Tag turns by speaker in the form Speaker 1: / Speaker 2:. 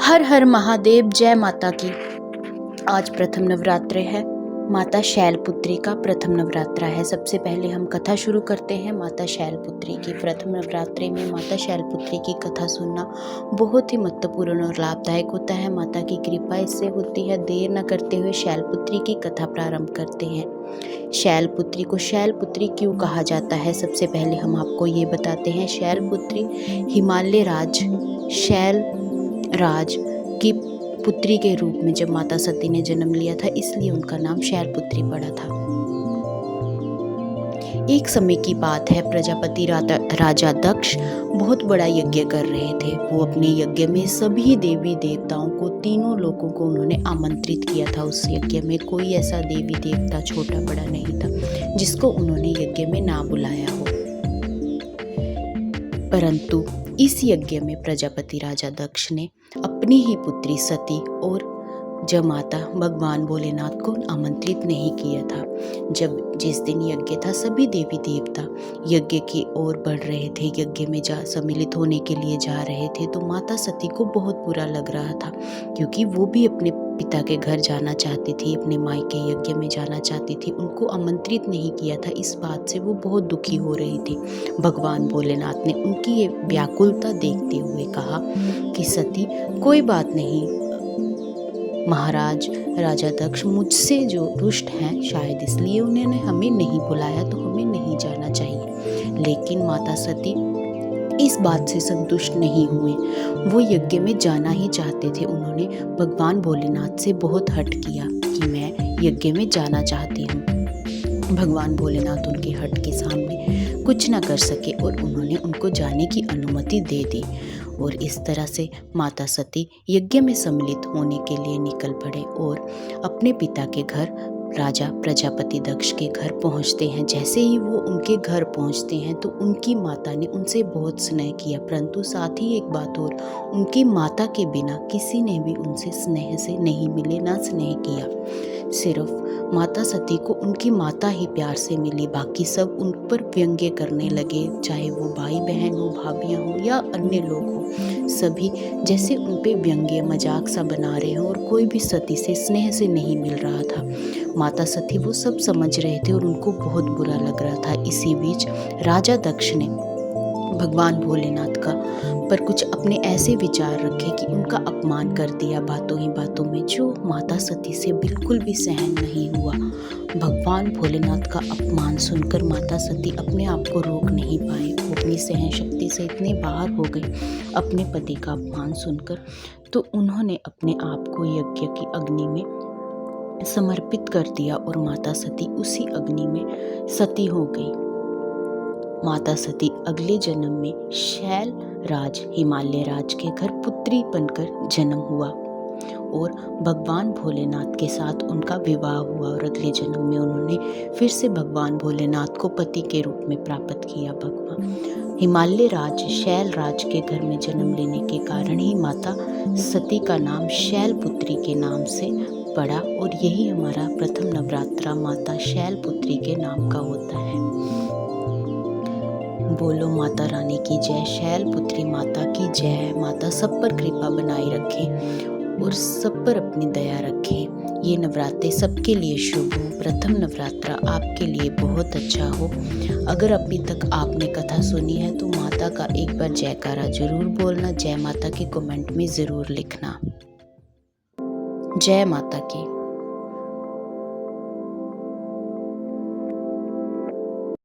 Speaker 1: हर हर महादेव, जय माता की। आज प्रथम नवरात्र है। माता शैलपुत्री का प्रथम नवरात्र है। सबसे पहले हम कथा शुरू करते हैं माता शैलपुत्री की। प्रथम नवरात्रि में माता शैलपुत्री की कथा सुनना बहुत ही महत्वपूर्ण और लाभदायक होता है। माता की कृपा इससे होती है। देर न करते हुए शैलपुत्री की कथा प्रारंभ करते हैं। शैलपुत्री को शैलपुत्री क्यों कहा जाता है, सबसे पहले हम आपको ये बताते हैं। शैलपुत्री हिमालय राज शैल राज की पुत्री के रूप में जब माता सती ने जन्म लिया था, इसलिए उनका नाम शैलपुत्री पड़ा था। एक समय की बात है, प्रजापति राजा दक्ष बहुत बड़ा यज्ञ कर रहे थे। वो अपने यज्ञ में सभी देवी देवताओं को, तीनों लोगों को उन्होंने आमंत्रित किया था। उस यज्ञ में कोई ऐसा देवी देवता छोटा बड़ा नहीं था जिसको उन्होंने यज्ञ में ना बुलाया हो। परंतु इस यज्ञ में प्रजापति राजा दक्ष ने अपनी ही पुत्री सती और जमाता भगवान भोलेनाथ को आमंत्रित नहीं किया था। जिस दिन यज्ञ था, सभी देवी देवता यज्ञ की ओर बढ़ रहे थे, यज्ञ में सम्मिलित होने के लिए जा रहे थे। तो माता सती को बहुत बुरा लग रहा था, क्योंकि वो भी अपने पिता के घर जाना चाहती थी, अपने मायके यज्ञ में जाना चाहती थी। उनको आमंत्रित नहीं किया था, इस बात से वो बहुत दुखी हो रही थी। भगवान भोलेनाथ ने उनकी ये व्याकुलता देखते हुए कहा कि सती, कोई बात नहीं, महाराज राजा दक्ष मुझसे जो रुष्ट हैं, शायद इसलिए उन्होंने हमें नहीं बुलाया, तो हमें नहीं जाना चाहिए। लेकिन माता सती इस बात से संतुष्ट नहीं हुए। वो यज्ञ में जाना ही चाहते थे। उन्होंने भगवान भोलेनाथ से बहुत हठ किया कि मैं यज्ञ में जाना चाहती हूँ। भगवान भोलेनाथ उनके हठ के सामने कुछ न कर सके और उन्होंने उनको जाने की अनुमति दे दी। और इस तरह से माता सती यज्ञ में सम्मिलित होने के लिए निकल पड़े और अपने पिता के घर, राजा प्रजापति दक्ष के घर पहुंचते हैं। जैसे ही वो उनके घर पहुंचते हैं तो उनकी माता ने उनसे बहुत स्नेह किया। परंतु साथ ही एक बात और, उनकी माता के बिना किसी ने भी उनसे स्नेह से नहीं मिले, ना स्नेह किया। सिर्फ माता सती को उनकी माता ही प्यार से मिली, बाकी सब उन पर व्यंग्य करने लगे। चाहे वो भाई बहन हो, भाभियाँ हो या अन्य लोग हो, सभी जैसे उन पे व्यंग्य मजाक सा बना रहे हो, और कोई भी सती से स्नेह से नहीं मिल रहा था। माता सती वो सब समझ रहे थे और उनको बहुत बुरा लग रहा था। इसी बीच राजा दक्ष ने भगवान भोलेनाथ का पर कुछ अपने ऐसे विचार रखे कि उनका अपमान कर दिया बातों ही बातों में, जो माता सती से बिल्कुल भी सहन नहीं हुआ। भगवान भोलेनाथ का अपमान सुनकर माता सती अपने आप को रोक नहीं पाए। वो अपनी सहन शक्ति से इतने बाहर हो गए अपने पति का अपमान सुनकर, तो उन्होंने अपने आप को यज्ञ की अग्नि में समर्पित कर दिया और माता सती उसी अग्नि में सती हो गई। माता सती अगले जन्म में शैल राज हिमालय राज के घर पुत्री बनकर जन्म हुआ और भगवान भोलेनाथ के साथ उनका विवाह हुआ। और अगले जन्म में उन्होंने फिर से भगवान भोलेनाथ को पति के रूप में प्राप्त किया। भगवान हिमालय राज शैल राज के घर में जन्म लेने के कारण ही माता सती का नाम शैलपुत्री के नाम से पड़ा, और यही हमारा प्रथम नवरात्रा माता शैलपुत्री के नाम का होता है। बोलो माता रानी की जय, शैलपुत्री माता की जय। माता सब पर कृपा बनाए रखे और सब पर अपनी दया रखे। ये नवरात्रे सबके लिए शुभ हो। प्रथम नवरात्रा आपके लिए बहुत अच्छा हो। अगर अभी तक आपने कथा सुनी है तो माता का एक बार जयकारा जरूर बोलना। जय माता के कमेंट में ज़रूर लिखना। जय माता की।